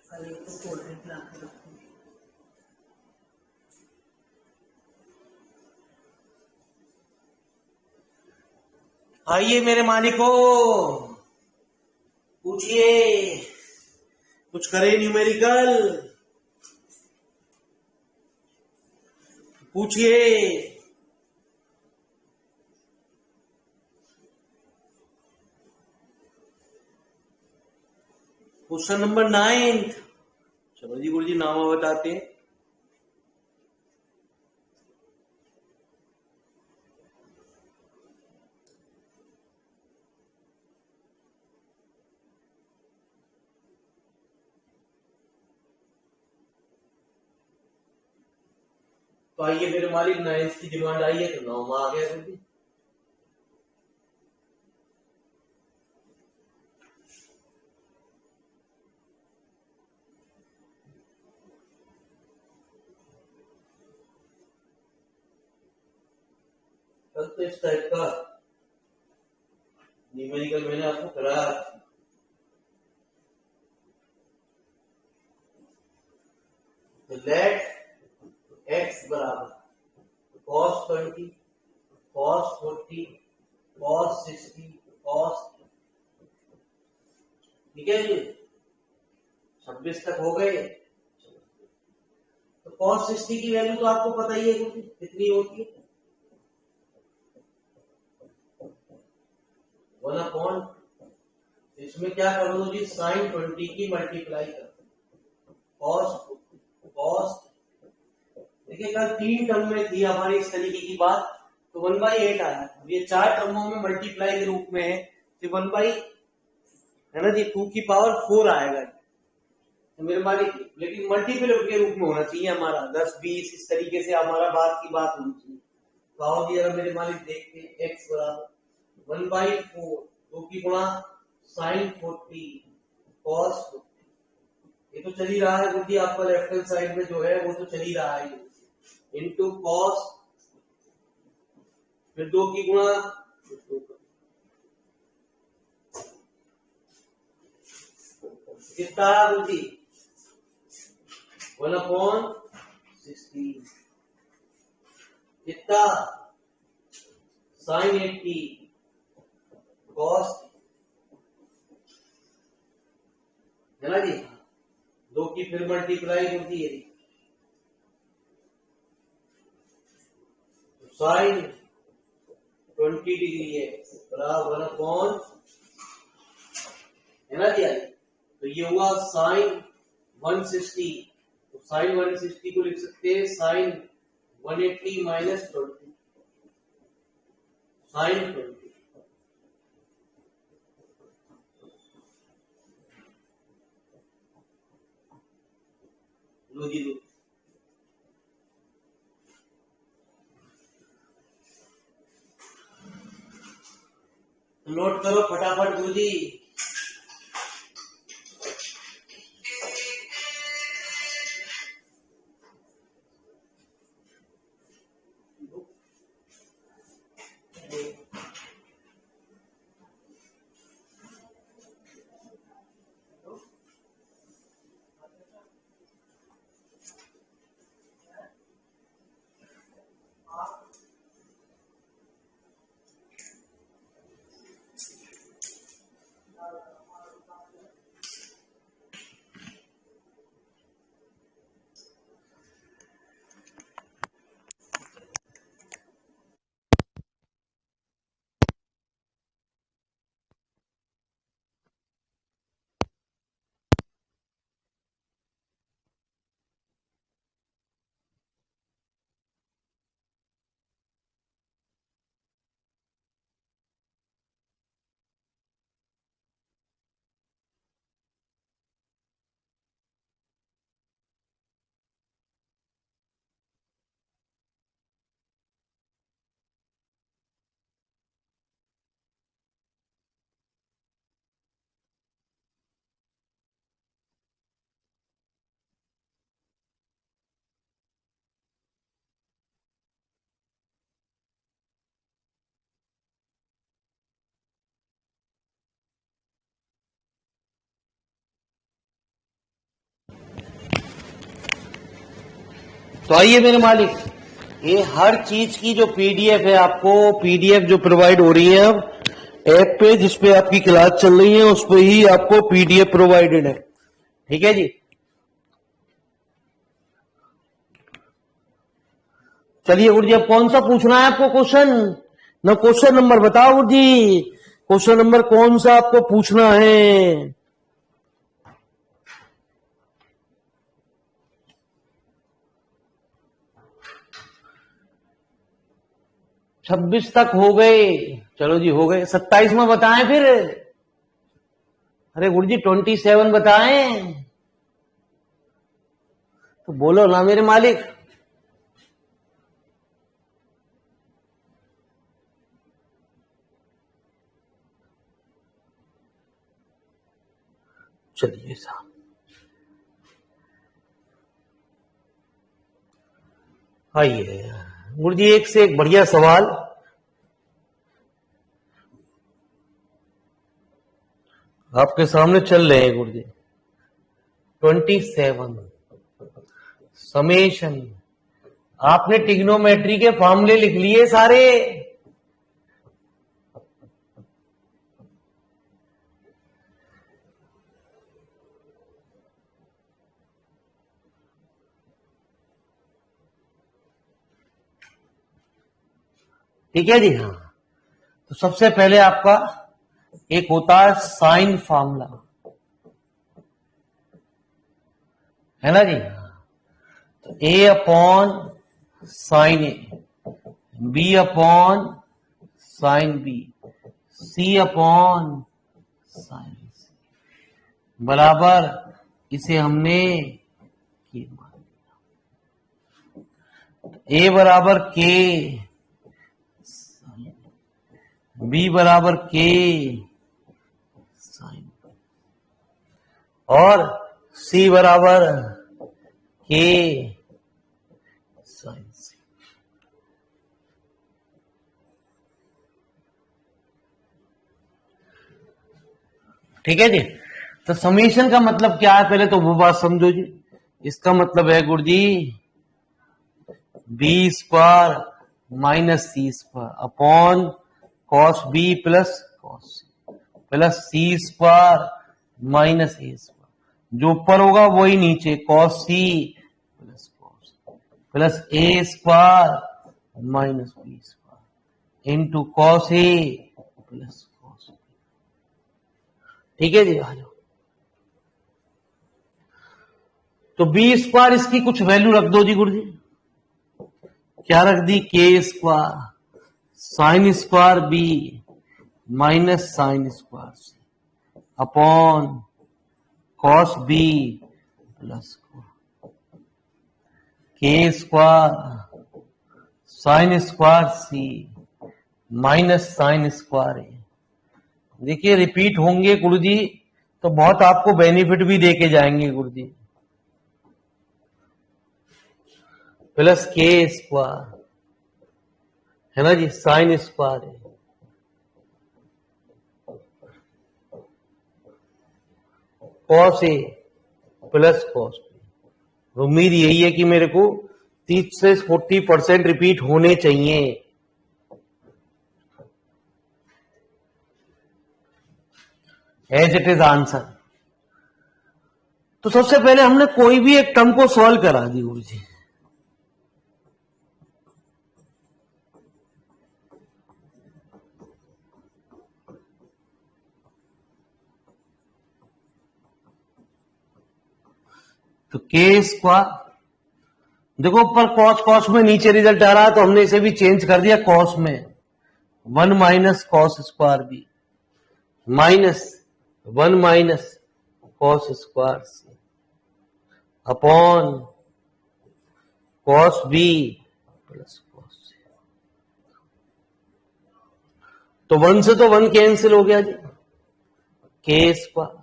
कल एक तो कोल्ड ड्रिंक ला के रखूंगी। आइए मेरे मालिको, पूछिए, कुछ करे न्यूमेरिकल, पूछिए। Question number 9। चलो जी गुरु जी नामा बताते हैं। तो आइए मेरे मालिक, 9 की डिमांड आई है तो 9 में आ गया गुरु जी। कल तो इस टाइप का न्यूमेरिकल मैंने आपको कराया। तो लेट एक्स बराबर cos 20, cos 40, cos 60, cos, ठीक है जी, 26 तक हो गए। तो cos 60 की वैल्यू तो आपको पता ही है कुछ कितनी होती है, 1/, इसमें क्या कर लो जी, sin 20 की मल्टीप्लाई कर cos, cos, देखिए कल 3 टर्म में थी हमारी इस तरीके की बात, तो 1/8 आया। ये 4 टर्मों में मल्टीप्लाई के रूप में है, तो 1 है ना जी, 2 की पावर 4 आएगा। तो मेरे मालिक, लेकिन मल्टीपल के रूप में होना चाहिए हमारा, 10 20 इस तरीके से हमारा बात की बात होनी चाहिए। तो आओ जी जरा मेरे मालिक देखते हैं, एक्स बराबर 1/4, 2 की गुणा sin 40 cos 40, ये तो चल ही रहा है गुरु जी, आपका लेफ्ट हैंड साइड में जो है वो तो चल ही रहा है, इंटू कॉस, फिर 2 की गुणा, कितना आया गुरु जी, 1/16, कितना sin 80 cos, है ना जी, 2 की फिर मल्टीप्लाई होती है, साइन 20 डिग्री है बराबर 1/, है ना जी। तो ये हुआ साइन 160, तो साइन 160 को लिख सकते हैं साइन 180 माइनस 20, साइन 20। लो जी लो, नोट करो फटाफट गुरु जी। तो आइए मेरे मालिक, ये हर चीज की जो पीडीएफ है, आपको पीडीएफ जो प्रोवाइड हो रही है अब ऐप पे, जिसपे आपकी क्लास चल रही है उस पे ही आपको पीडीएफ प्रोवाइडेड है। ठीक है जी। चलिए गुरु जी, अब कौन सा पूछना है आपको क्वेश्चन? ना क्वेश्चन नंबर बताओ गुरु जी, क्वेश्चन नंबर कौन सा आपको पूछना है? 26 तक हो गए। चलो जी, हो गए। 27 में बताएं फिर। अरे गुरु जी 27 बताएं तो बोलो ना मेरे मालिक। चलिए साहब, आइए गुरु जी, एक से एक बढ़िया सवाल आपके सामने चल रहे हैं गुरु जी। 27 समेशन, आपने ट्रिग्नोमेट्री के फॉर्मूले लिख लिए सारे? ठीक है जी। हाँ, तो सबसे पहले आपका एक होता है साइन फार्मूला, है ना जी। तो ए अपॉन साइन ए, बी अपॉन साइन बी, सी अपॉन साइन सी, बराबर इसे हमने के मान दिया। ए बराबर के, बी बराबर के साइन, और सी बराबर के साइन सी। ठीक है जी। तो समीशन का मतलब क्या है, पहले तो वो बात समझो जी। इसका मतलब है गुरु जी, B square minus C square upon cos B plus cos C plus C square minus A square, जो ऊपर होगा वही नीचे, cos C plus A square minus B square into cos A plus cos B. ठीक है जी, आ जाओ। तो B square इसकी कुछ वैल्यू रख दो जी गुरु जी। क्या रख दी? K square sine square B minus sine square C upon cos B plus K square sine square C minus sine square A. देखिए रिपीट होंगे गुरु जी, तो बहुत आपको बेनिफिट भी देके जाएंगे गुरु जी। प्लस के स्क्वायर, है ना जी, साइन स्क्वायर है, cos A plus cos B. उम्मीद यही है कि मेरे को 30 से 40% रिपीट होने चाहिए। As it is answer. तो सबसे पहले हमने कोई भी एक टर्म को सॉल्व करा दी गुरु जी। तो के स्क्वायर, देखो ऊपर कॉस कॉस में, नीचे रिजल्ट आ रहा है, तो हमने इसे भी चेंज कर दिया कॉस में। 1 minus cos square B minus 1 minus cos square C upon cos B plus cos C. तो 1 से तो 1 कैंसिल हो गया जी। K square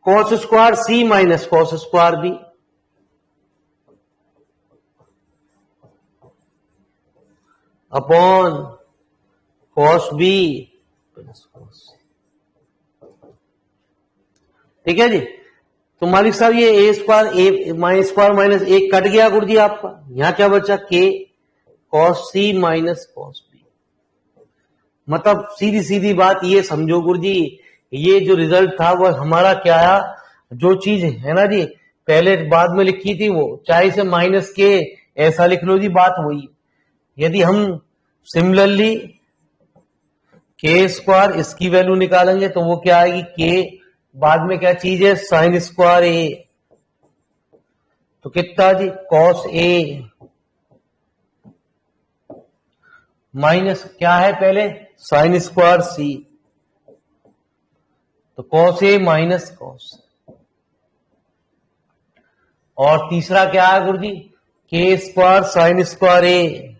cos square C minus cos square B upon cos B plus cos C. ठीक है जी। तो मालिक साहब ये A square A minus square minus एक कट गया गुरु जी आपका, यहां क्या बचा K cos C minus cos B. मतलब सीधी सीधी बात ये समझो गुरु जी, ये जो रिजल्ट था वो हमारा क्या आया, जो चीज है ना जी पहले बाद में लिखी थी वो चाहे से माइनस के ऐसा लिख लो जी, बात वही। यदि हम सिमिलरली के स्क्वायर इसकी वैल्यू निकालेंगे तो वो क्या आएगी, के बाद में क्या चीज है साइन स्क्वायर ए, तो कितना जी कॉस ए माइनस क्या है पहले साइन स्क्वायर सी, तो कॉस ए माइनस कॉस। और तीसरा क्या है गुरु जी, K square sine square A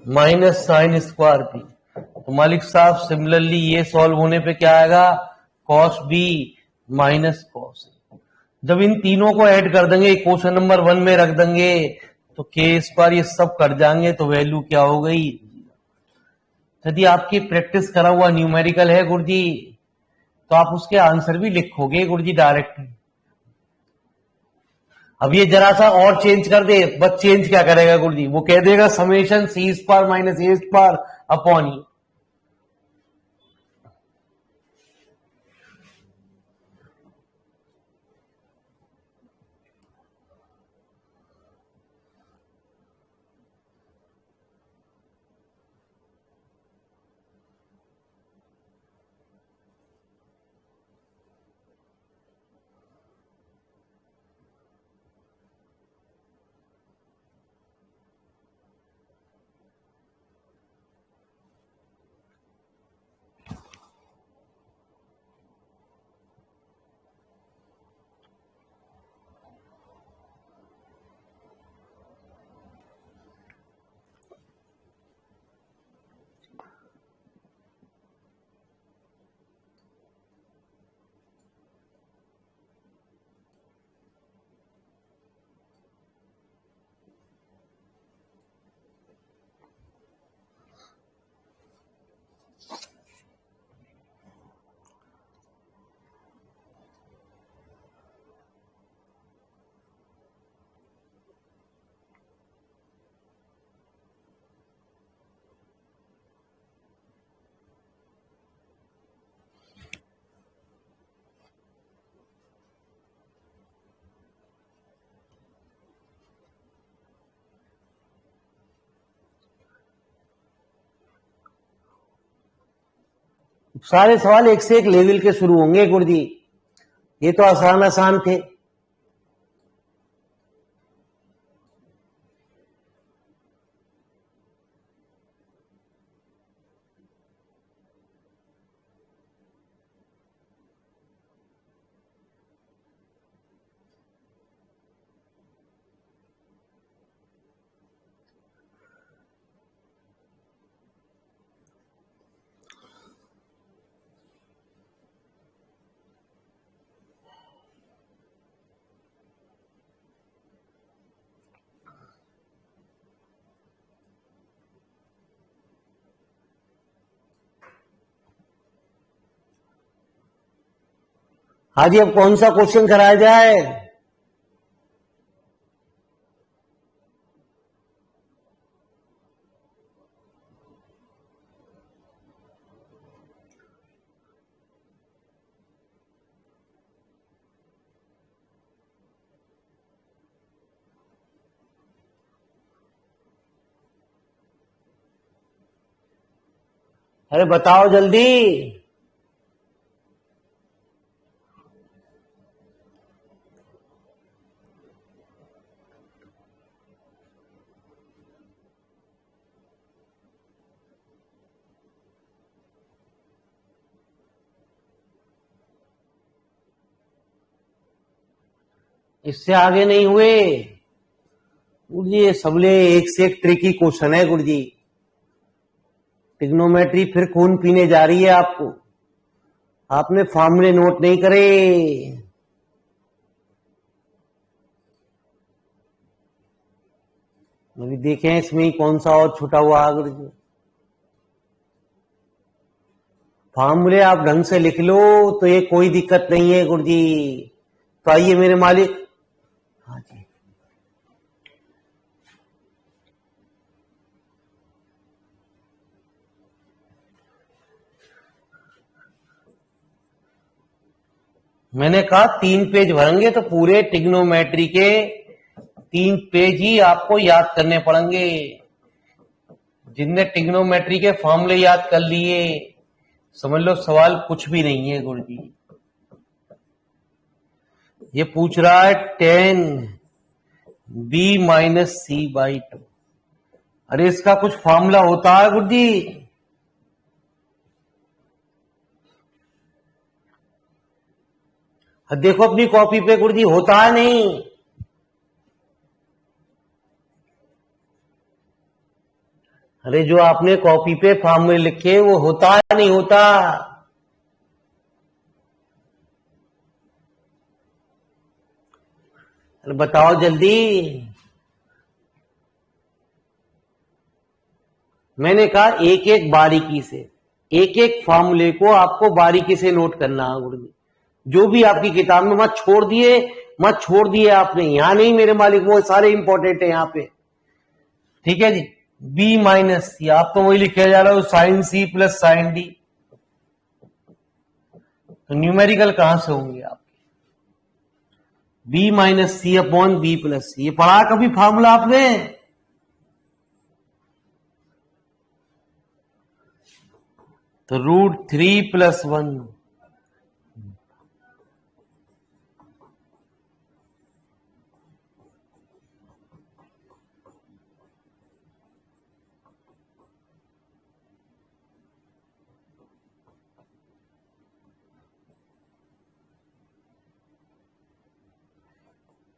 minus sine square B. तो मालिक साहब सिमिलरली ये सॉल्व होने पे क्या आएगा, कॉस बी माइनस कॉस। जब इन तीनों को ऐड कर देंगे क्वेश्चन नंबर 1 में रख देंगे तो के स्क्वायर ये सब कट जाएंगे, तो वैल्यू क्या हो गई। यदि आपकी प्रैक्टिस करा हुआ न्यूमेरिकल है गुरुजी तो आप उसके आंसर भी लिखोगे गुरुजी डायरेक्ट। अब ये जरा सा और चेंज कर दे, बस चेंज क्या करेगा गुरुजी, वो कह देगा summation C square minus A square upon ई। सारे सवाल एक से एक लेवल के शुरू होंगे गुरुजी, ये तो आसान आसान थे। हाँ जी, अब कौन सा क्वेश्चन कराया जाए। अरे बताओ जल्दी। इससे आगे नहीं हुए गुरुजी, ये सबले एक से एक ट्रिकी क्वेश्चन है गुरुजी। ट्रिग्नोमेट्री फिर खून पीने जा रही है आपको, आपने फॉर्मूले नोट नहीं करे। अभी देखें इसमें कौन सा और छूटा हुआ गुरुजी। फार्मूले आप ढंग से लिख लो तो ये कोई दिक्कत नहीं है गुरुजी। तो आइए मेरे मालिक। हाँ जी, मैंने कहा 3 पेज भरेंगे तो पूरे ट्रिग्नोमेट्री के 3 पेज ही आपको याद करने पड़ेंगे। जिनने ट्रिग्नोमेट्री के फॉर्मूले याद कर लिए समझ लो सवाल कुछ भी नहीं है गुरुजी। ये पूछ रहा है 10b-c/2। अरे इसका कुछ फॉर्मूला होता है गुरुजी? देखो अपनी कॉपी पे गुरुजी, होता है नहीं। अरे जो आपने कॉपी पे फॉर्मूले लिखे वो होता है नहीं होता। अरे बताओ जल्दी। मैंने कहा एक एक बारीकी से, एक एक फॉर्मूले को आपको बारीकी से नोट करना है गुरुजी। जो भी आपकी किताब में मत छोड़ दिए आपने, यहां नहीं मेरे मालिक, वो सारे इंपॉर्टेंट है यहां पे। ठीक है जी। b-c, आप तो वही लिखे जा रहे हो sin c plus sin d। तो न्यूमेरिकल कहां से होंगे आपके? b-c/b+c। ये पढ़ा कभी फॉर्मूला आपने? तो √3+1।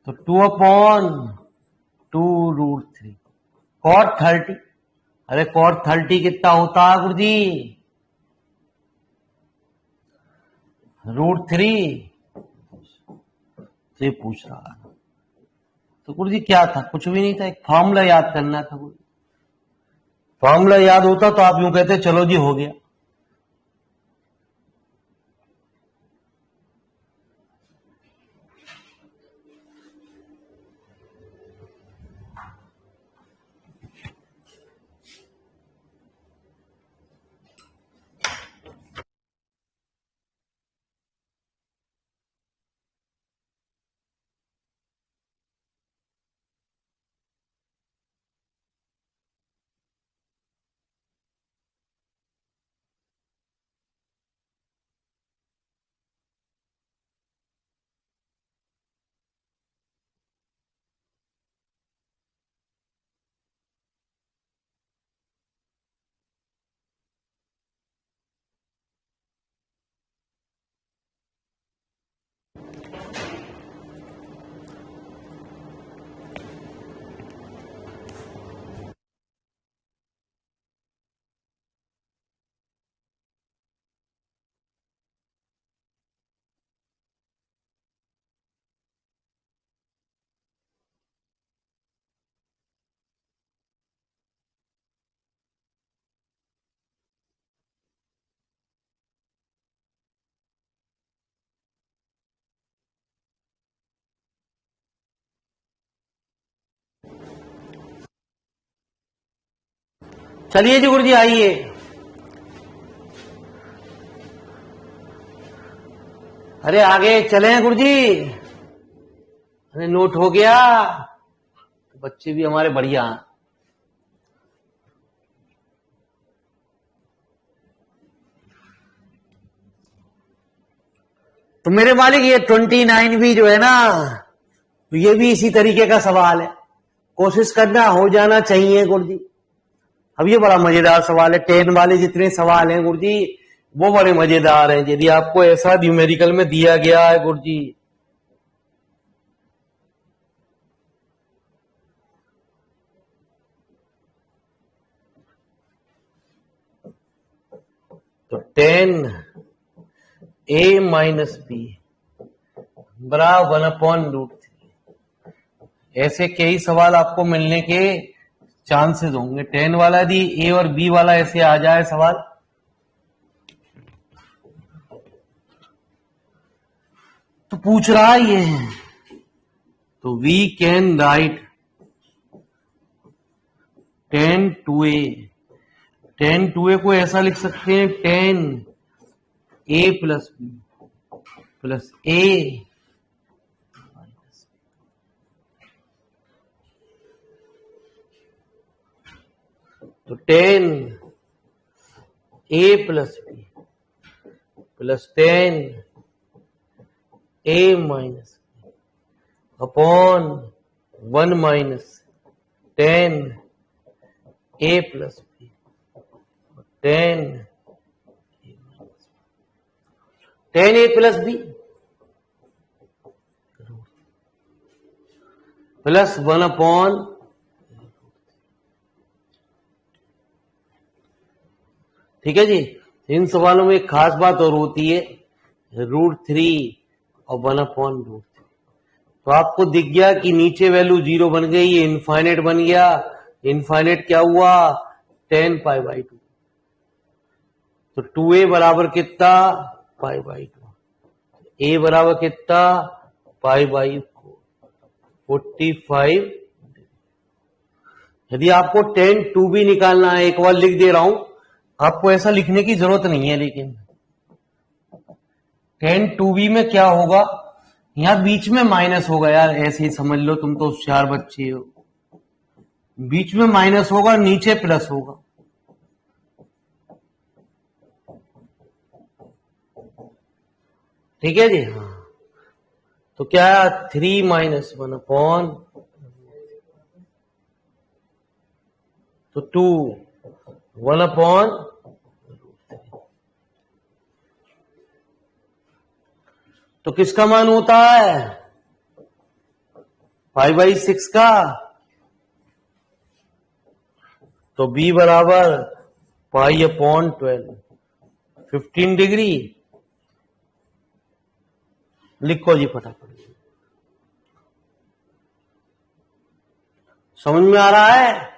तो 2/2√3 cot 30। अरे cot 30 कितना होता है गुरुजी? √3 से पूछ रहा है। तो गुरुजी क्या था? कुछ भी नहीं था, एक फॉर्मूला याद करना था गुरुजी। फॉर्मूला याद होता तो आप यूं कहते चलो जी हो गया। चलिए जी गुरुजी आइए। अरे आगे चले हैं गुरुजी। अरे नोट हो गया। तो बच्चे भी हमारे बढ़िया हैं। तो मेरे मालिक ये 29 भी जो है ना, तो ये भी इसी तरीके का सवाल है। कोशिश करना हो जाना चाहिए गुरुजी। अब ये बड़ा मजेदार सवाल है। 10 वाले जितने सवाल हैं गुरुजी वो बड़े मजेदार हैं, यदि आपको ऐसा न्यूमेरिकल में दिया गया है गुरुजी। तो 10a-b बराबर 1/√3। ऐसे कई सवाल आपको मिलने के चांसेस होंगे। 10 वाला यदि ए और बी वाला ऐसे आ जाए सवाल, तो पूछ रहा है ये है, तो we can write tan two A को ऐसा लिख सकते हैं, tan A plus B plus A, तो tan A plus B plus tan A minus upon one minus tan A plus B tan A plus B plus one upon, ठीक है जी। इन सवालों में एक खास बात और होती है, √3 और 1/√3। तो आपको दिख गया कि नीचे वैल्यू 0 बन गई, ये इनफाइनाइट बन गया। इनफाइनाइट क्या हुआ, 10π/2। तो 2a बराबर कितना, π/2। a बराबर कितना, π/4, 45। यदि आपको 10 भी निकालना है, एक बार लिख दे रहा हूं, आपको ऐसा लिखने की जरूरत नहीं है, लेकिन 10 में क्या होगा, यहां बीच में माइनस होगा यार, ऐसे ही समझ लो, तुम तो होशियार बच्चे हो। बीच में माइनस होगा, नीचे प्लस होगा। ठीक है जी, हाँ। तो क्या 3 - 1 अपॉन, तो 2 1 अपॉन, तो किसका मान होता है, 5/6 का। तो b बराबर π/12, 15 डिग्री। लिखो जी फटाफट, समझ में आ रहा है।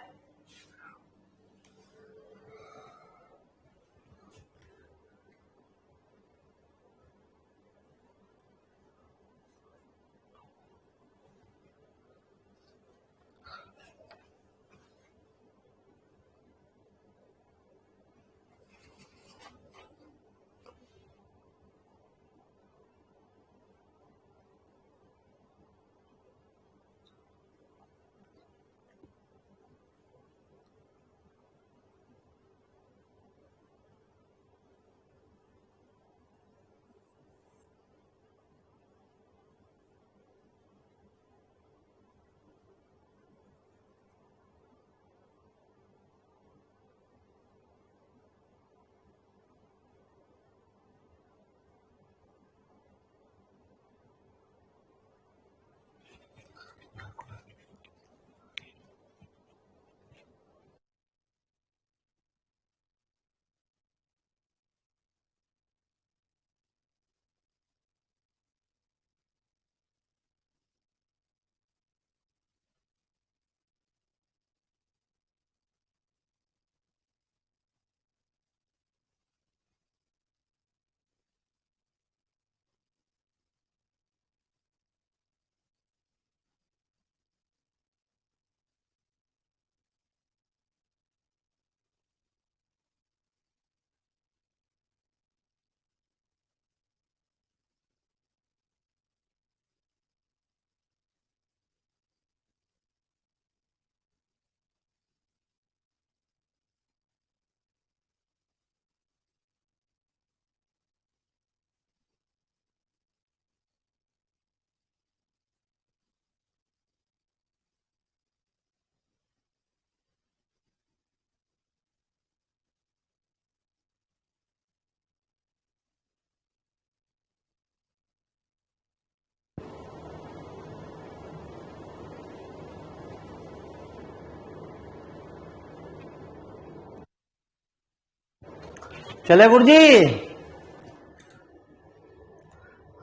चले गुरुजी,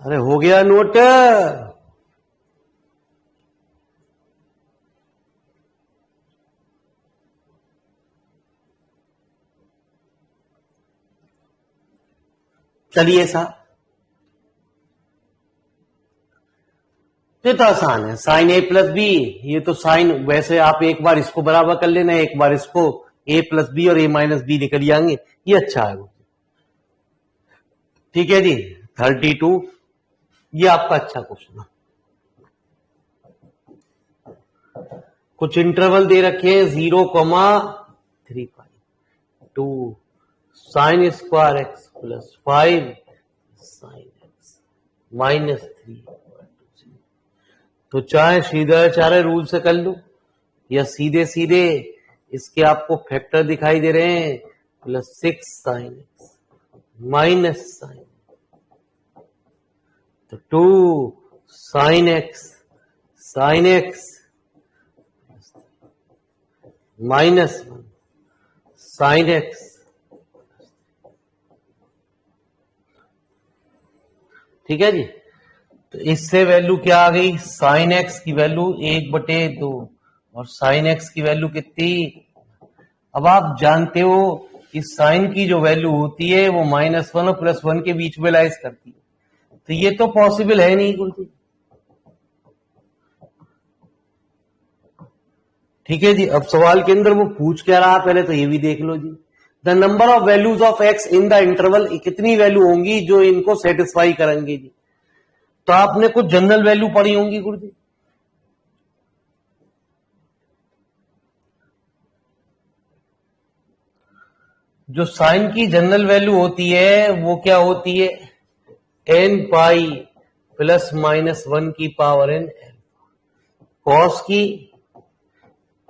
अरे हो गया नोट। चलिए साहब, ये तो आसान है, साइन ए प्लस बी। ये तो साइन, वैसे आप एक बार इसको बराबर कर लेना, एक बार इसको, ए प्लस बी और ए माइनस बी निकल जाएंगे। ये अच्छा है, ठीक है जी। 32, ये आपका अच्छा क्वेश्चन है। कुछ इंटरवल दे रखे हैं 0,3 2 sine square x plus 5 sine x -3। तो चाहे सीधा चाहे रूल से कर लो, या सीधे सीधे इसके आपको फैक्टर दिखाई दे रहे हैं, +6 साइन एक्स -साइन, तो 2 साइन एक्स -1 साइन एक्स। ठीक है जी। तो इससे वैल्यू क्या आ गई, साइन एक्स की वैल्यू 1/2 और साइन एक्स की वैल्यू कितनी। अब आप जानते हो कि साइन की जो वैल्यू होती है वो -1 और +1 के बीच में लाइज करती है, तो ये तो पॉसिबल है नहीं गुरुजी। ठीक है जी। अब सवाल के अंदर वो पूछ क्या रहा, पहले तो ये भी देख लो जी। The number of values of X in the interval, कितनी वैल्यू होंगी जो इनको सेटिस्फाई करेंगे जी। तो आपने कुछ जनरल वैल्यू पढ़ी होंगी गुरुजी। जो साइन की जनरल वैल्यू होती है वो क्या होती है, n पाई +-1 की पावर n। कॉस की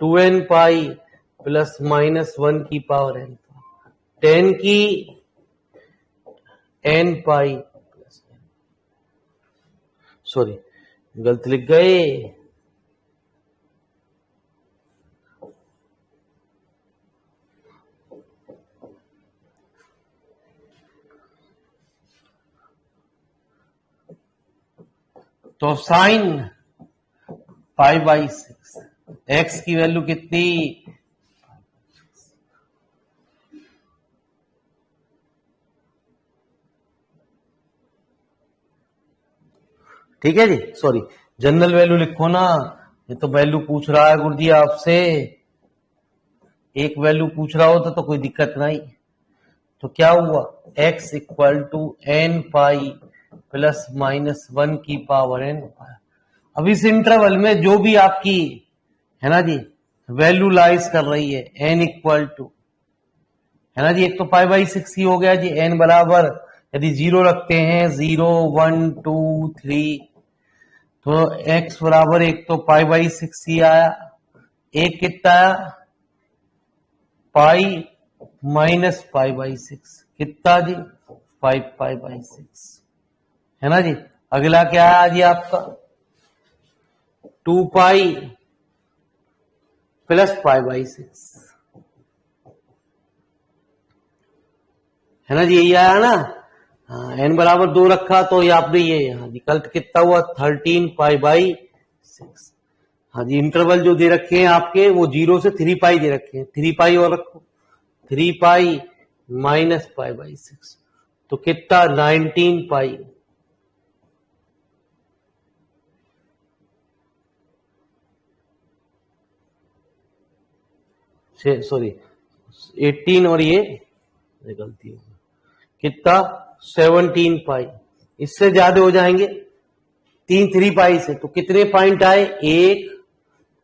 2n पाई +-1 की पावर n। टेन की n पाई, सॉरी गलत लिख गए, तो साइन π/6, एक्स की वैल्यू कितनी, ठीक है जी। सॉरी, जनरल वैल्यू लिखो ना, ये तो वैल्यू पूछ रहा है गुरुजी आपसे, एक वैल्यू पूछ रहा होता तो कोई दिक्कत नहीं। तो क्या हुआ, x = n पाई +-1 की पावर n। अब इस इंटरवल में जो भी आपकी है ना जी वैल्यू लाइज कर रही है, n इक्वल टू, है ना जी, एक तो π/6 ही हो गया जी। n बराबर यदि 0 रखते हैं, 0 1 2 3, तो x बराबर एक तो π/6 ही आया, एक कितना आया, पाई -π/6, कितना जी, 5π/6, है ना जी। अगला क्या है जी आपका, 2 पाई +π/6, है ना जी, यही आया ना। हाँ, n बराबर 2 रखा तो ये आपने ये यहाँ विकल्प कितना हुआ, 13π/6। हाँ जी, इंटरवल जो दे रखे हैं आपके वो 0 से 3 पाई दे रखे हैं, 3 पाई और रखो, 3 पाई -π/6, तो कितना, 19 पाई, सॉरी 18 और ये गलती हो, कितना, 17 पाई। इससे ज्यादा हो जाएंगे 3 पाई से, तो कितने पॉइंट आए, 1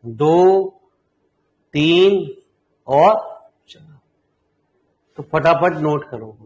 2 3 और 4। तो फटाफट नोट करो।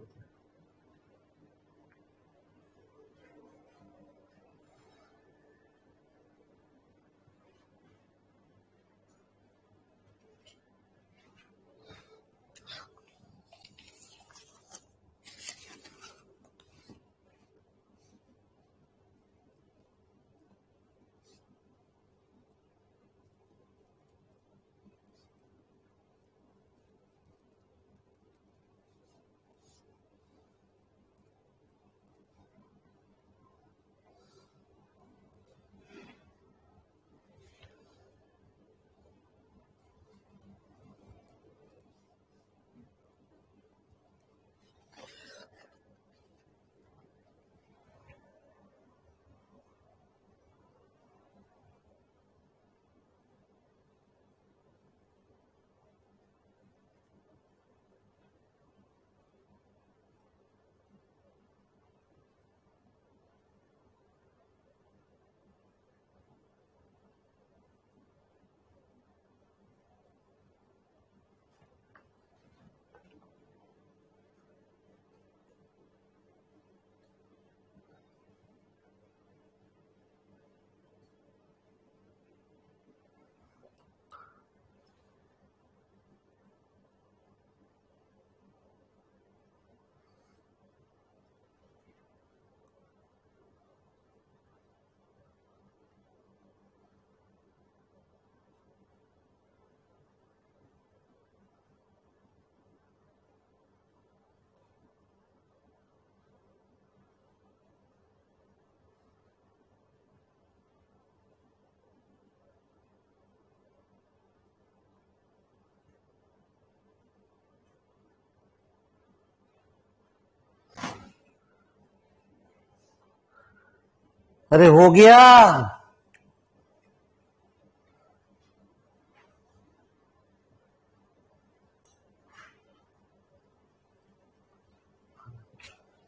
अरे हो गया।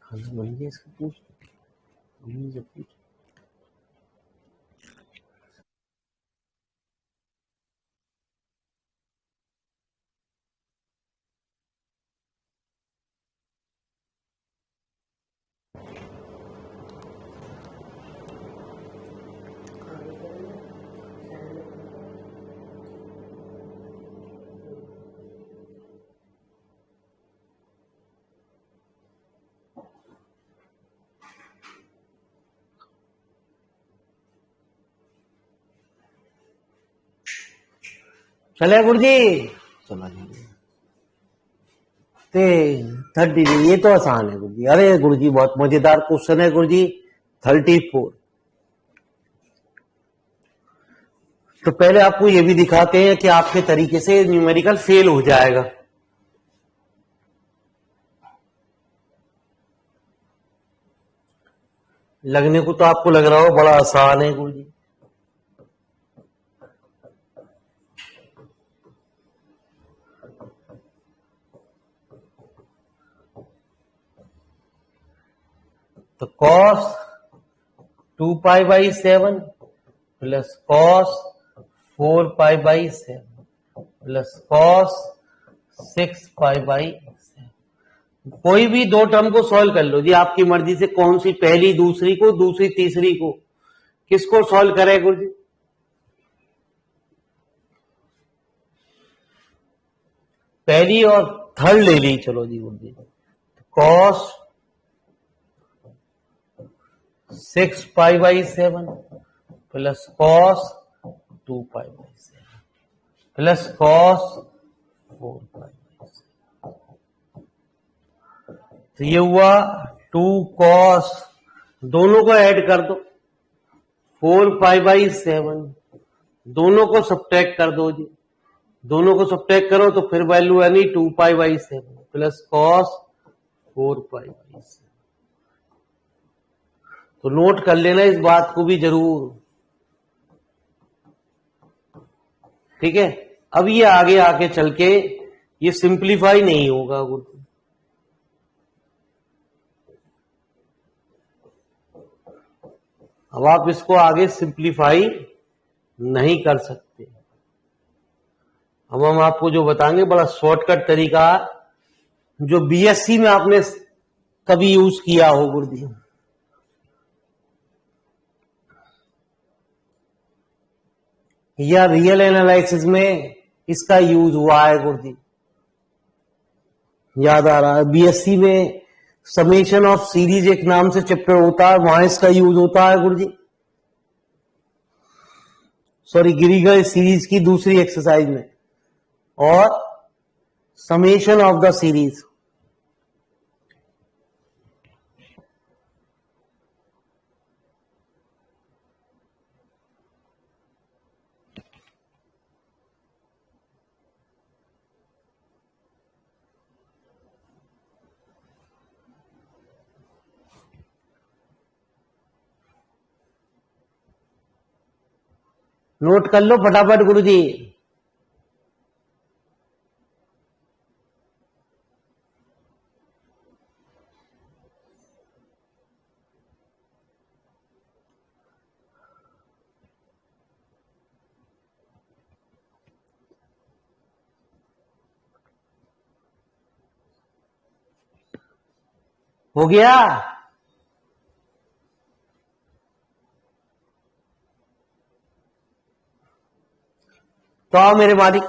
खाना बन गया इसका, पूछ मम्मी से पूछ। चले गुरुजी, चला जाएंगे। 30, ये तो आसान है गुरुजी। अरे गुरुजी बहुत मजेदार क्वेश्चन है गुरुजी। 34। तो पहले आपको ये भी दिखाते हैं कि आपके तरीके से न्यूमेरिकल फेल हो जाएगा। लगने को तो आपको लग रहा हो बड़ा आसान है गुरुजी। तो cos 2π/7 plus cos 4π/7 plus cos 6π/7। कोई भी दो टर्म को सॉल्व कर लो जी, आपकी मर्जी से। कौन सी, पहली दूसरी को, दूसरी तीसरी को, किसको सॉल्व करे गुरु जी? पहली और थर्ड ले ली, चलो जी गुरु जी। cos 6π/7 plus cos 2π/7 plus cos 4π/7। तो ये हुआ 2 cos, दोनों को ऐड कर दो, 4π/7, दोनों को सब्ट्रैक्ट कर दो जी। दोनों को सब्ट्रैक्ट करो तो फिर वैल्यू यानी 2π/7 प्लस cos 4π/7। तो नोट कर लेना इस बात को भी जरूर, ठीक है। अब ये आगे आके चल के ये सिंप्लीफाई नहीं होगा गुरु। अब आप इसको आगे सिंप्लीफाई नहीं कर सकते। अब हम आपको जो बताएंगे बड़ा शॉर्टकट तरीका, जो बीएससी में आपने कभी यूज किया हो गुरुजी, या रियल एनालिसिस में इसका यूज हुआ है गुरुजी। याद आ रहा है, बीएससी में समेशन ऑफ सीरीज एक नाम से चैप्टर होता है, वहां इसका यूज होता है गुरुजी। सॉरी, ग्रीगर सीरीज की दूसरी एक्सरसाइज में, और summation of the series. Note कर लो फटाफट गुरुजी। हो गया? तो आओ मेरे मालिक,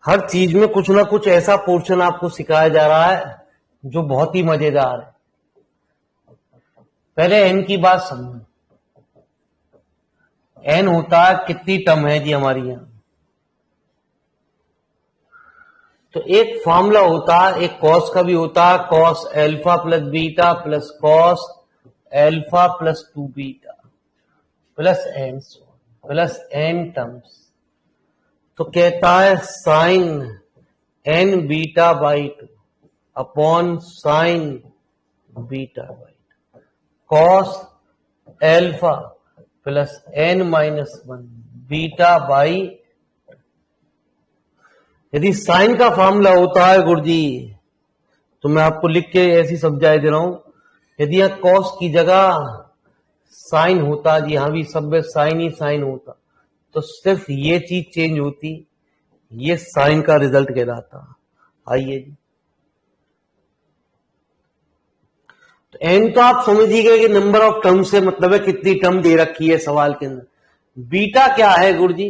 हर चीज में कुछ ना कुछ ऐसा पोर्शन आपको सिखाया जा रहा है जो बहुत ही मजेदार है। पहले एन की बात समझो। एन होता है, कितनी टर्म है जी हमारी यहां? तो एक फॉर्मूला होता है, एक कॉस का भी होता है, cos alpha plus beta plus cos alpha plus 2 beta plus N plus N terms. तो कहता है साइन एन बीटा/2 upon sine beta by cos alpha plus n minus 1 beta by. यदि साइन का फॉर्मूला होता है गुरुजी, तो मैं आपको लिख के ऐसी समझाई दे रहा हूं, यदि यहां कॉस की जगह साइन होता, जी हाँ भी सब में साइन ही साइन होता, तो सिर्फ ये चीज चेंज होती, ये साइन का रिजल्ट कहलाता। आइए जी, तो एन तो आप समझ ही गए कि नंबर ऑफ टर्म से मतलब है कितनी टर्म दे रखी है सवाल के अंदर। बीटा क्या है गुरुजी?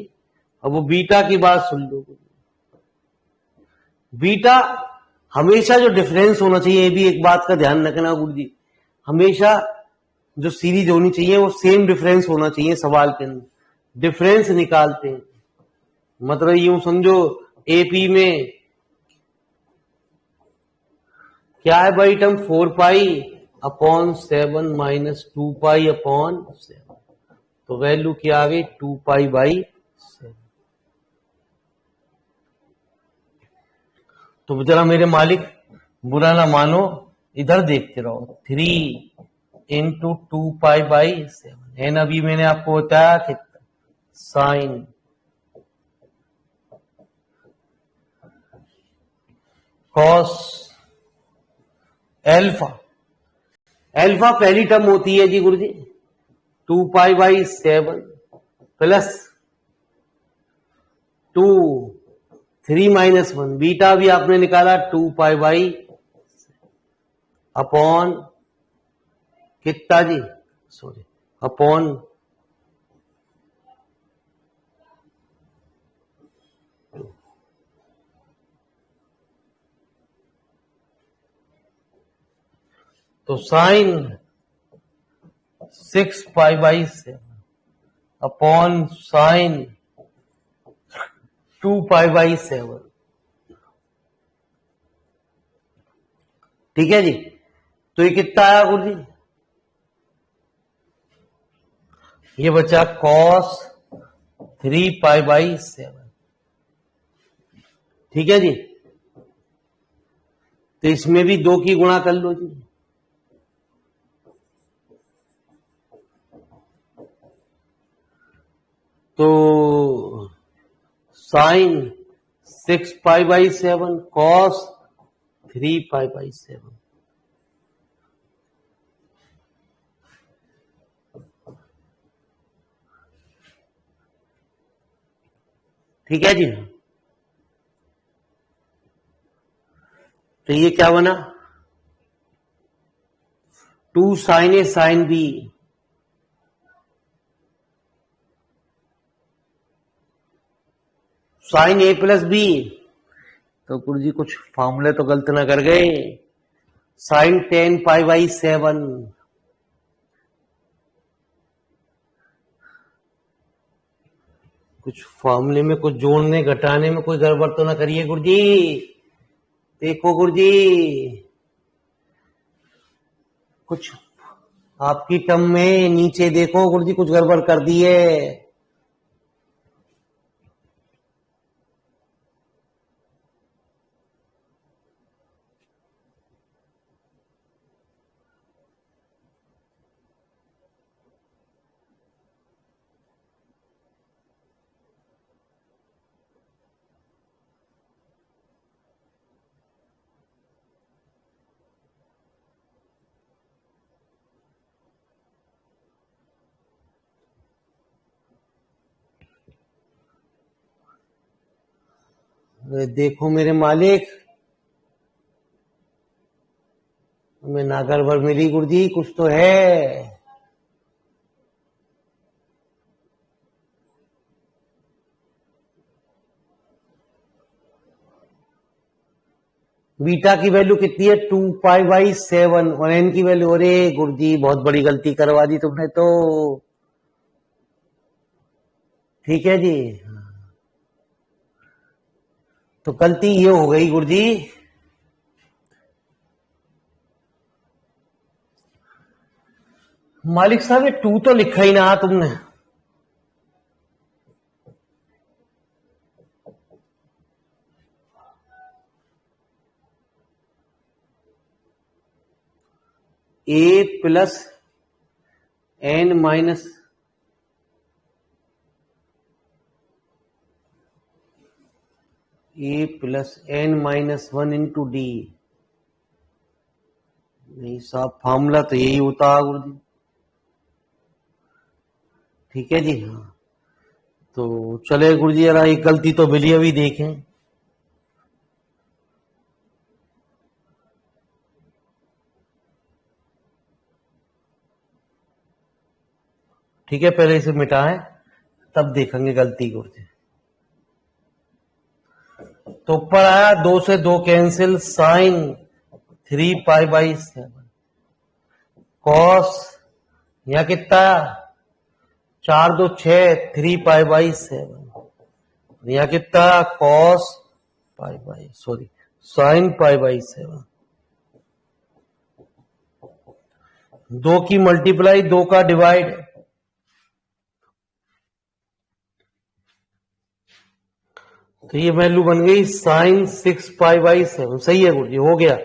अब वो बीटा की बात सुन लो। बीटा हमेशा जो डिफरेंस होना चाहिए, ये भी एक बात का ध्यान रखना गुरुजी, हमेशा जो सीरीज होनी चाहिए वो सेम डिफरेंस होना चाहिए सवाल के अंदर। डिफरेंस निकालते हैं मतलब यूं समझो, एपी में क्या है भाई term 4 pi upon 7 minus 2 pi upon 7, तो वैल्यू क्या आ गई 2 पाई बाई 7। तो जरा मेरे मालिक बुरा ना मानो, इधर देखते रहो, 3 इंटू 2 पाई बाई 7 एन। अभी मैंने आपको बताया कि साइन कॉस एल्फा, एल्फा पहली टर्म होती है जी गुरुजी 2 pi by 7 plus 2 3 minus 1, beta भी आपने निकाला 2 पाई बाई अपॉन कितना जी, सॉरी अपॉन तो sine 6 pi by 7 upon sine 2 pi by 7। ठीक है जी, तो ये कितना आया गुरु जी? ये बचा कॉस 3 पाई बाई 7। ठीक है जी, तो इसमें भी 2 की गुणा कर लो जी। तो sine 6 pi by 7 cos 3 pi by 7। ठीक है जी, तो ये क्या बना 2 sine A sine B sine A plus B. तो गुरु जी कुछ फॉर्मूले तो गलत ना कर गए, साइन 10 पाई बाई 7, कुछ फॉर्मूले में कुछ जोड़ने घटाने में कोई गड़बड़ तो ना करिए गुरु जी। देखो गुरु जी, कुछ आपकी टर्म में नीचे देखो गुरु जी, कुछ गड़बड़ कर दी है। देखो मेरे मालिक, हमें ना गड़बड़ मिली गुरु जी, कुछ तो है। बीटा की वैल्यू कितनी है 2 पाई बाई 7 और एन की वैल्यू, अरे गुरु जी बहुत बड़ी गलती करवा दी तुमने तो। ठीक है जी, तो गलती ये हो गई गुरु जी, मालिक साहब ये 2 तो लिखा ही ना तुमने। A plus N minus A plus N minus one into D. नहीं साहब, फॉर्मूला तो यही होता है गुरुजी। ठीक है जी, हाँ। तो चले गुरुजी, जरा एक गलती तो मिली, अभी देखें। ठीक है, पहले इसे मिटाएं, तब देखेंगे गलती गुरुजी। तो ऊपर आया 2 से 2 कैंसिल, साइन 3π/7 कॉस, यहां कितना 4 2 6 3π/7, यहां कितना कॉस साइन π/7। 2 की मल्टीप्लाई, 2 का डिवाइड, तो ये वैल्यू बन गई साइन 6π/7। सही है गुरुजी, हो गया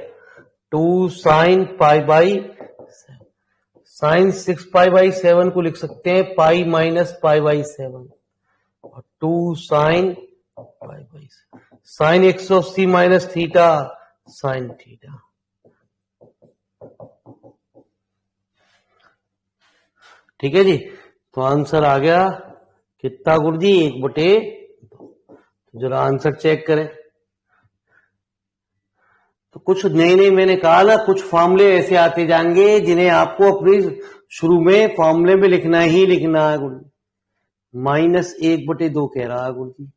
2 साइन π/7। साइन 6π/7 को लिख सकते हैं पाई माइनस π/7, और 2 sine π/7। Sine 180 minus theta sine theta. ठीक है जी, तो आंसर आ गया कितना गुरुजी, 1/2। जरा आंसर चेक करें। तो कुछ नए नए, मैंने कहा ना, कुछ फॉर्मूले ऐसे आते जाएंगे जिन्हें आपको अपनी शुरू में फॉर्मूले में लिखना ही लिखना है गुरुजी। -1/2 कह रहा है गुरुजी।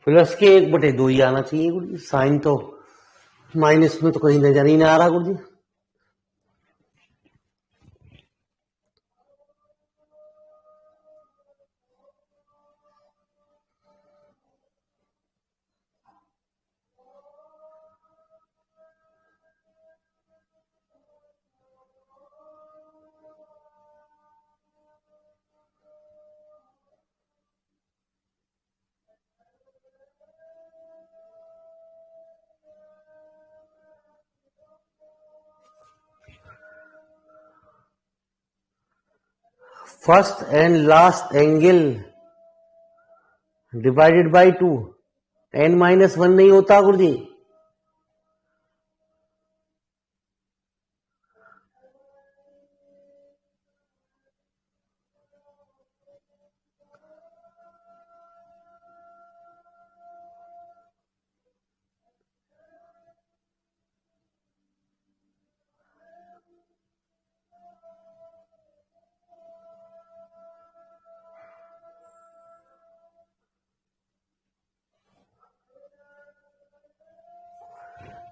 प्लस के 1/2 ही आना चाहिए गुरुजी। साइन तो माइनस में तो कहीं नजर ही ना आ रहा गुरुजी। First and last angle divided by 2, n-1 नहीं होता गुरुजी।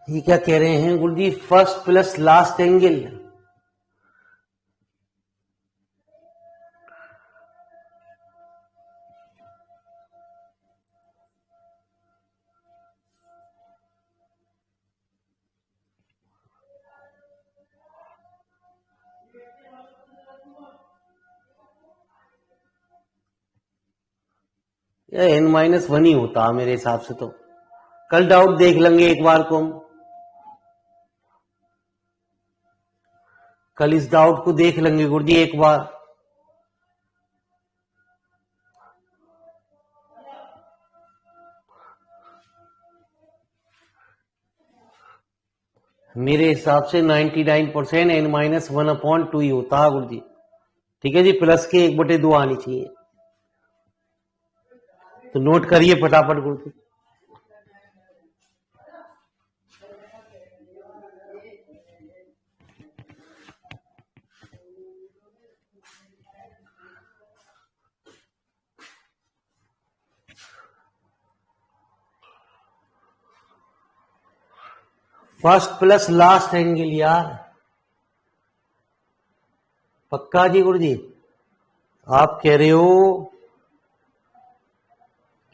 ये क्या कह रहे हैं गुरुजी, first plus last angle. n-1 ही होता मेरे हिसाब से। तो कल डाउट देख लेंगे एक बार को हम, कल इस डाउट को देख लेंगे गुरुजी एक बार। मेरे हिसाब से 99% n-1/2 ही होता है गुरुजी। ठीक है जी, प्लस के 1/2 आनी चाहिए। तो नोट करिए फटाफट गुरुजी। फर्स्ट प्लस लास्ट एंगल यार, पक्का जी गुरुजी। आप कह रहे हो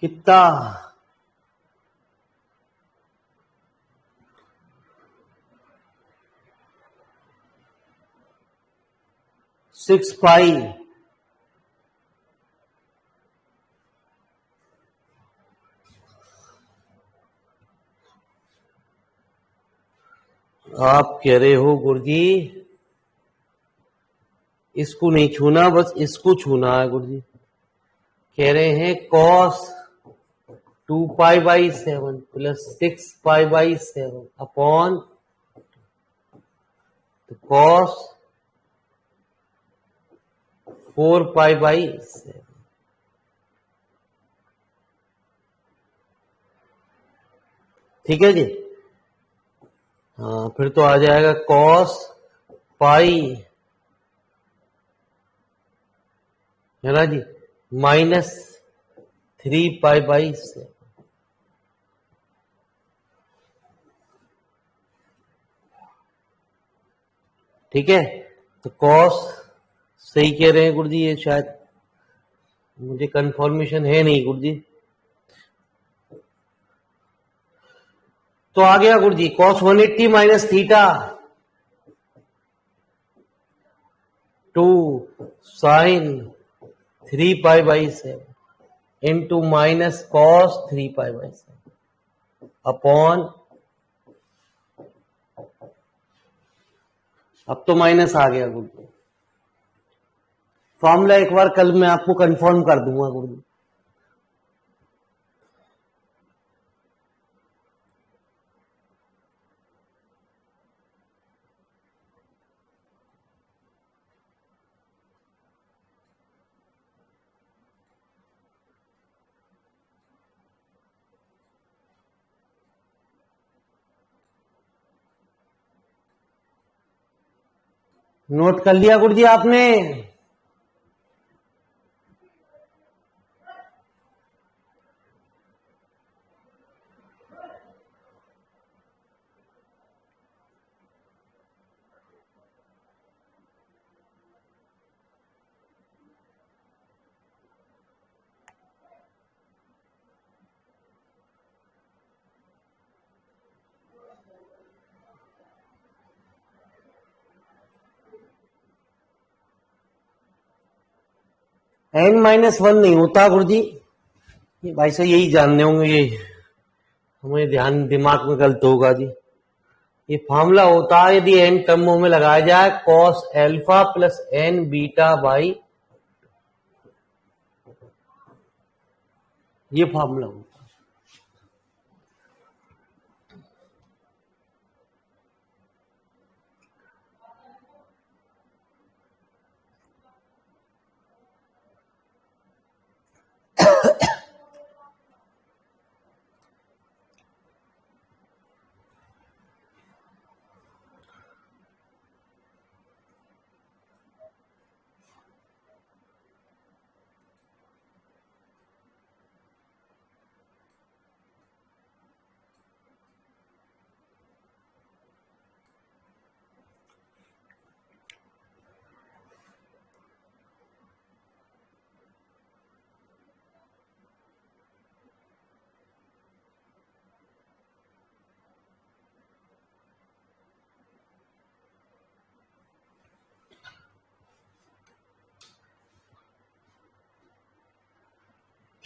कितना 6 पाई आप कह रहे हो गुरुजी इसको नहीं छूना, बस इसको छूना है गुरुजी। कह रहे हैं cos 2π/7 प्लस 6π/7 अपॉन cos 4π/7। ठीक है जी। हाँ, फिर तो आ जाएगा cos पाई, है ना जी, -3π/7। ठीक है, तो cos सही कह रहे हैं गुरुजी, ये शायद मुझे कंफर्मेशन है नहीं गुरुजी। तो आ गया गुरुजी cos 180 minus theta 2 sine 3π/7 into minus cos 3π/7 upon, अब तो माइनस आ गया गुरुजी। फॉर्मूला एक बार कल मैं आपको कंफर्म कर दूंगा गुरुजी। नोट कर लिया गुरुजी आपने? n-1 नहीं होता गुरुजी, ये भाई साहब यही जानने होंगे, ये हमें ध्यान दिमाग में गलत होगा जी। ये फार्मूला होता है यदि n टर्मों में लगाया जाए cos alpha plus n beta by, ये फार्मूला होता है।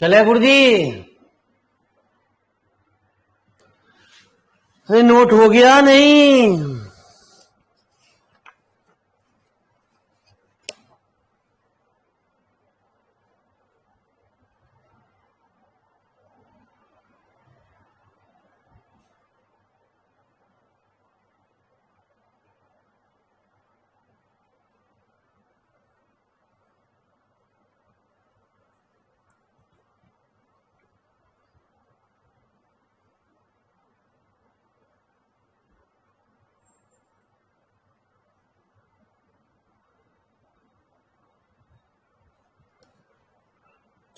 चले गुरुजी, अरे नोट हो गया नहीं?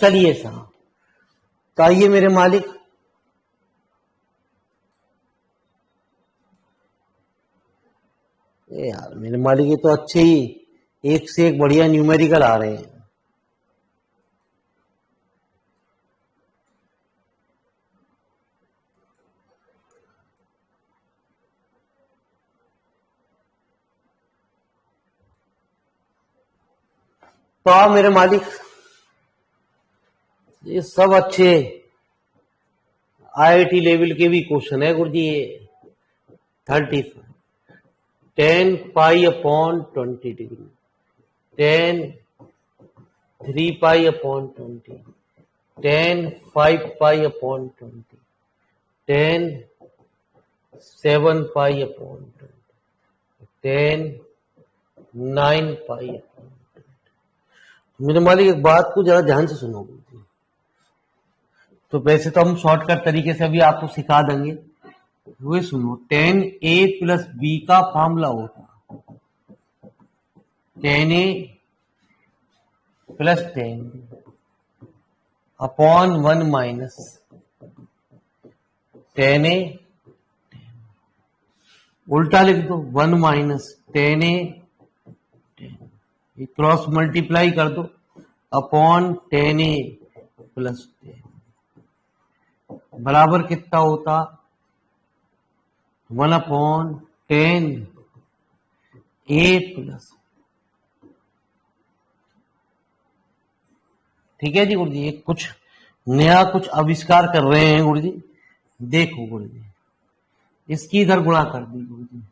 चलिए साहब, तो आइए मेरे मालिक, यार मेरे मालिक ये तो अच्छे ही एक से एक बढ़िया न्यूमेरिकल आ रहे हैं। तो आप मेरे मालिक, ये सब अच्छे IIT लेवल के भी क्वेश्चन है गुरुजी। ये 35 10 pi upon 20 degree, 10 3 pi upon 20, 10 5 pi upon 20, 10 7 pi upon 20, 10 9 pi upon 20। मेरे मालिक एक बात को जरा ध्यान से सुनोगे। तो वैसे तो हम शॉर्टकट तरीके से अभी आपको सिखा देंगे, वो सुनो। 10A प्लस बी का फॉर्मूला होता 10A plus 10 upon 1 minus 10A, उल्टा लिख दो 1 माइनस 10A, क्रॉस मल्टीप्लाई कर दो अपॉन 10A प्लस 10 बराबर कितना होता 1 अपॉन 10A प्लस। ठीक है जी गुरु जी, कुछ नया कुछ आविष्कार कर रहे हैं गुरु जी। देखो गुरु जी, इसकी इधर गुणा कर दी गुरु जी,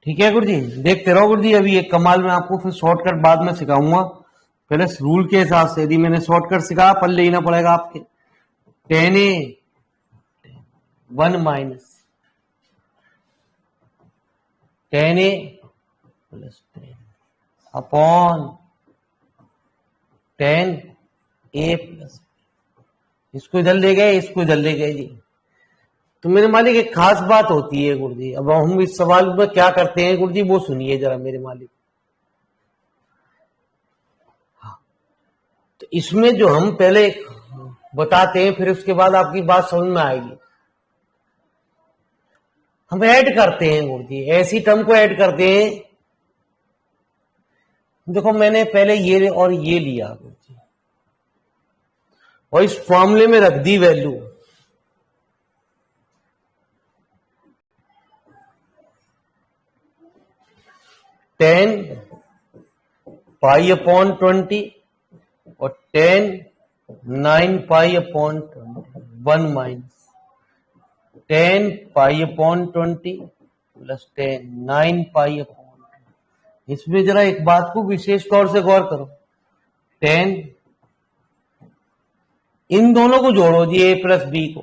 ठीक है गुरु जी। देखते रहो गुरु जी, अभी एक कमाल में आपको फिर शॉर्टकट बाद में सिखाऊंगा। पहले रूल के हिसाब से यदि मैंने शॉर्टकट सिखा पल लेना पड़ेगा आपके। 10A 1 minus 10A plus 10 upon 10A plus, इसको इधर ले गए, इसको इधर ले गए जी। तो मेरे मालिक एक खास बात होती है गुरु जी, अब हम इस सवाल में क्या करते हैं गुरु जी वो सुनिए जरा मेरे मालिक। तो इसमें जो हम पहले बताते हैं फिर उसके बाद आपकी बात समझ में आएगी। हम ऐड करते हैं गुरु जी, ऐसी टर्म को ऐड करते हैं। देखो मैंने पहले ये और ये लिया गुरु जी, और इस फॉर्मूले में रख दी वैल्यू 10 पाई अपॉन 20 और 10 9 pi upon 20, 1 minus 10 pi upon 20 plus 10 9 pi upon 20। इसमें जरा एक बात को विशेष तौर से गौर करो, 10 इन दोनों को जोड़ो जी, a प्लस बी को,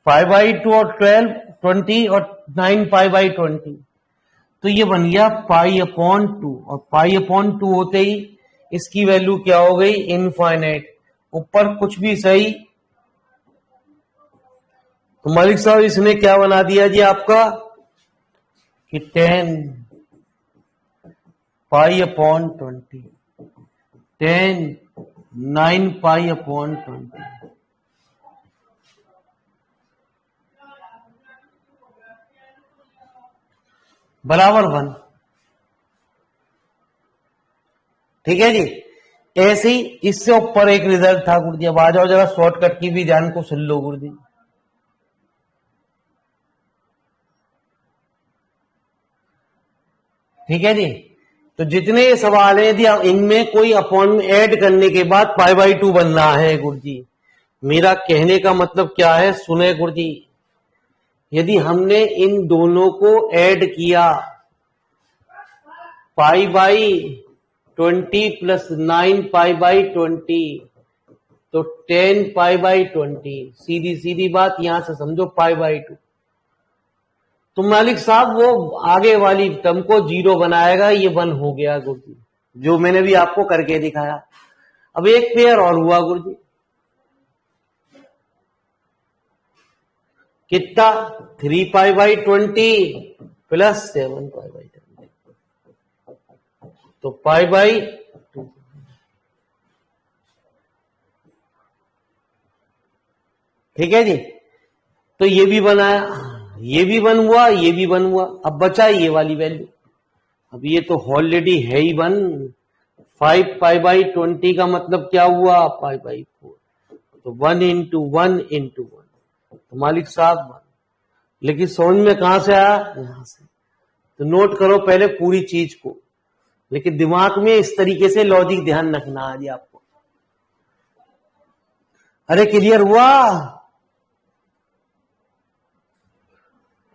5/2 और 12 20 और 9 पाई 20, तो ये बन गया पाई अपॉन 2, और पाई अपॉन 2 होते ही इसकी वैल्यू क्या हो गई इनफाइनाइट, ऊपर कुछ भी सही। तो मालिक साहब इसने क्या बना दिया जी आपका कि 10 पाई अपॉन 20, 10 9 पाई अपॉन 20, बराबर 1। ठीक है जी, ऐसे ही इससे ऊपर एक रिजल्ट था गुरु जी। अब आ जाओ जरा शॉर्टकट की भी ध्यान को सुन लो गुरु जी। ठीक है जी, तो जितने ये सवाल है यदि इनमें कोई अपॉन ऐड करने के बाद π/2 बनना है गुरु जी, मेरा कहने का मतलब क्या है सुने गुरु जी। यदि हमने इन दोनों को ऐड किया π/20 प्लस 9 π/20 तो 10 π/20, सीधी सीधी बात यहां से समझो π/2। तो मालिक साहब वो आगे वाली टर्म को 0 बनाएगा, ये 1 हो गया गुरु जी, जो मैंने भी आपको करके दिखाया। अब एक पेयर और हुआ गुरु जी, कितना 3 π/20 प्लस 7 π/20, तो π/2। ठीक है जी, तो ये भी बनाया, ये भी 1 हुआ, ये भी 1 हुआ। अब बचा ये वाली वैल्यू, अब ये तो ऑलरेडी है ही 1। 5π/20 का मतलब क्या हुआ? π/4। तो 1 इंटू 1 इंटू 1, तो मालिक साहब 1। लेकिन समझ में कहां से आया? यहां से। तो नोट करो पहले पूरी चीज को, लेकिन दिमाग में इस तरीके से लॉजिक ध्यान रखना आज आपको। अरे क्लियर हुआ?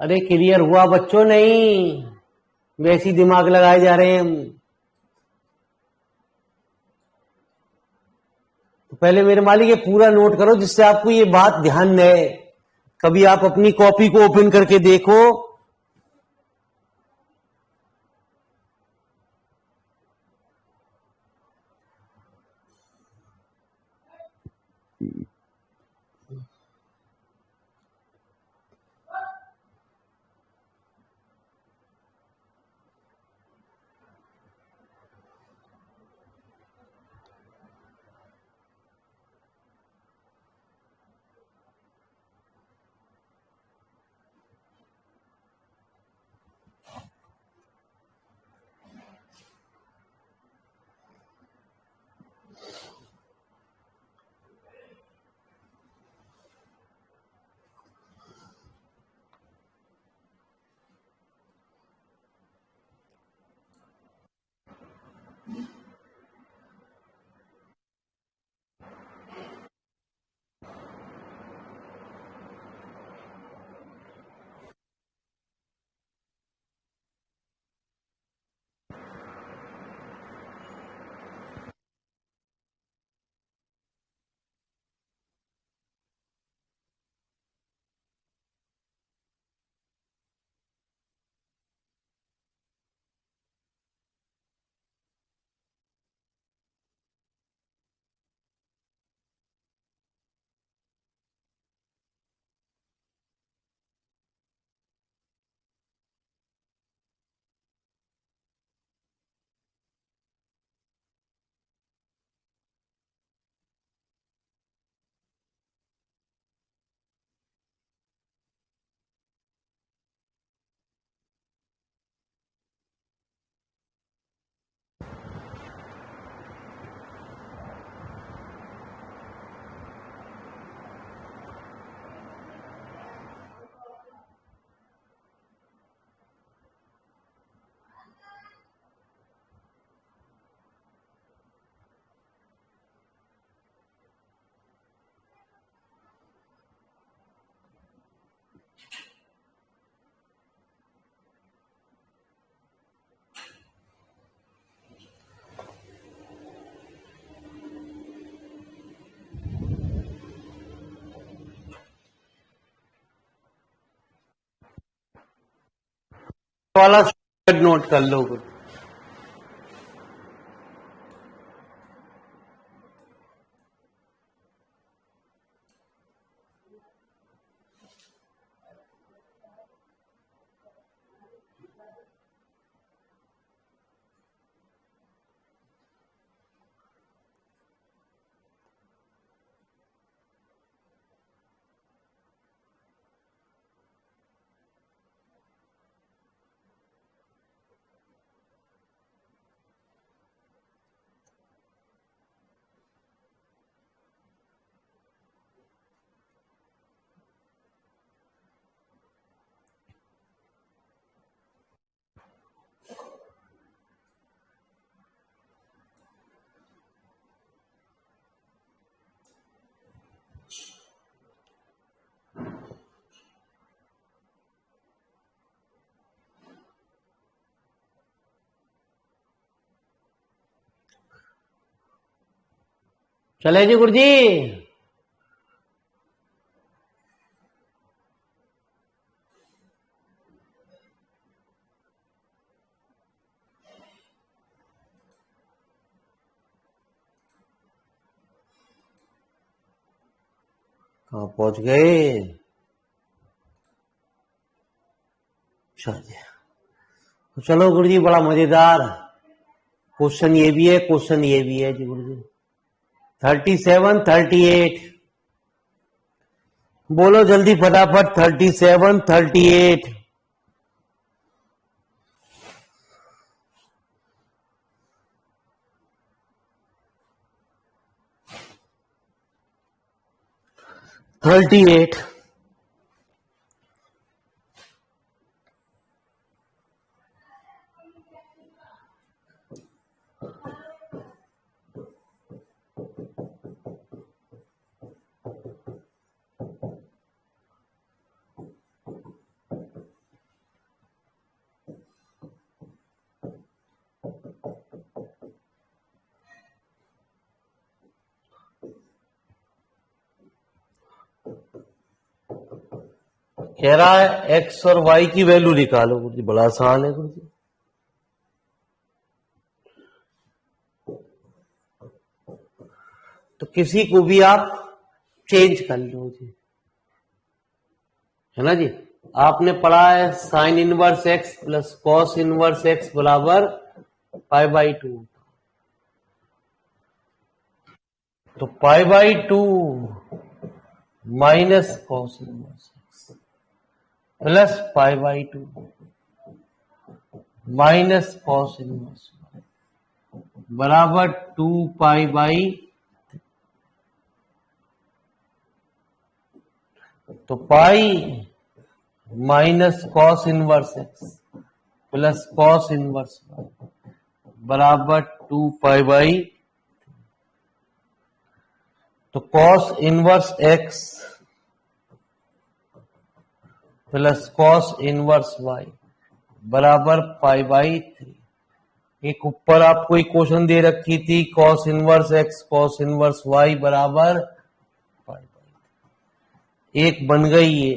अरे क्लियर हुआ बच्चों? नहीं, वैसे ही दिमाग लगाए जा रहे हैं हम। तो पहले मेरे मालिक ये पूरा नोट करो, जिससे आपको ये बात ध्यान रहे। कभी आप अपनी कॉपी को ओपन करके देखो, वाला नोट कर लो। चले जी गुरुजी। कहाँ पहुंच गए? चलो गुरुजी, बड़ा मजेदार क्वेश्चन ये भी है, क्वेश्चन ये भी है जी गुरुजी। 37, 38 बोलो जल्दी फटाफट। 37, 38 38 कह रहा है एक्स और वाई की वैल्यू निकालो। गुरुजी बड़ा आसान है गुरुजी। तो किसी को भी आप चेंज कर लो जी, है ना जी। आपने पढ़ा है sine inverse x plus cos inverse x बराबर π/2। तो π/2 minus cos inverse x plus π/2 minus cos inverse बराबर 2π/। तो pi minus cos inverse x plus cos inverse बराबर 2π/। तो cos inverse x plus cos inverse y बराबर π/3। एक ऊपर आपको एक क्वेश्चन दे रखी थी cos inverse x cos inverse y बराबर π/3। एक बन गई है,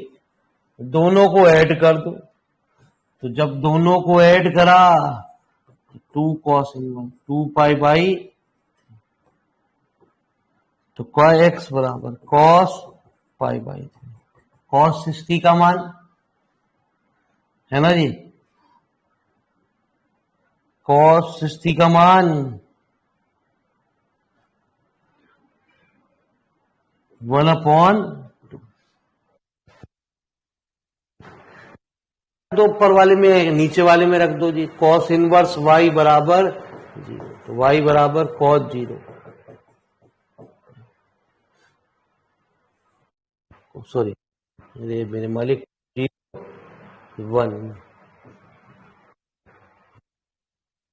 दोनों को ऐड कर दो। तो जब दोनों को ऐड करा 2 कॉस इनवर्स 2π/। तो कॉस एक्स बराबर कॉस π/3। कॉस 60 का मान है ना जी, कॉस 60 का मान 1/2। तो ऊपर वाले में नीचे वाले में रख दो जी, कॉस इनवर्स वाई बराबर 0। तो वाई बराबर कॉस 0, सॉरी मेरे मालिक 1।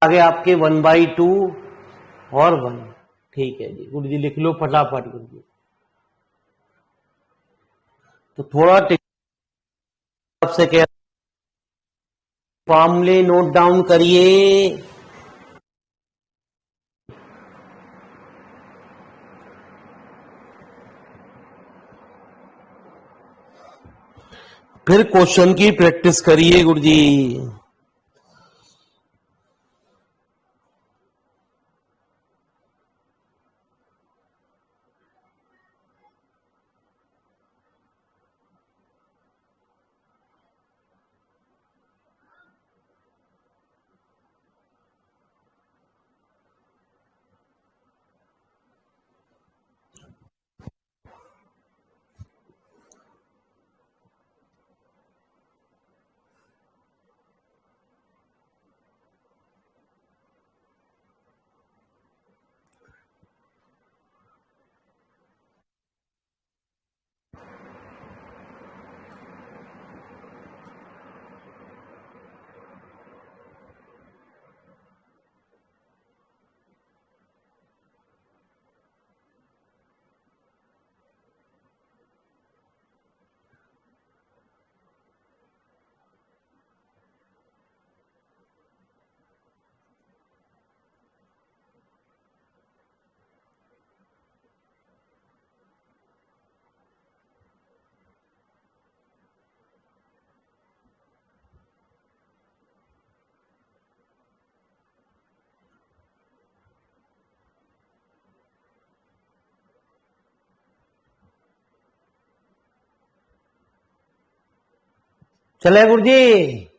आगे आपके 1/2 और 1। ठीक है जी गुरु जी लिख लो फटाफट गुरु जी। तो थोड़ा आपसे कह फॉर्मूले नोट डाउन करिए। फिर क्वेश्चन की प्रैक्टिस करिए गुरु जी। चले गुरु जी।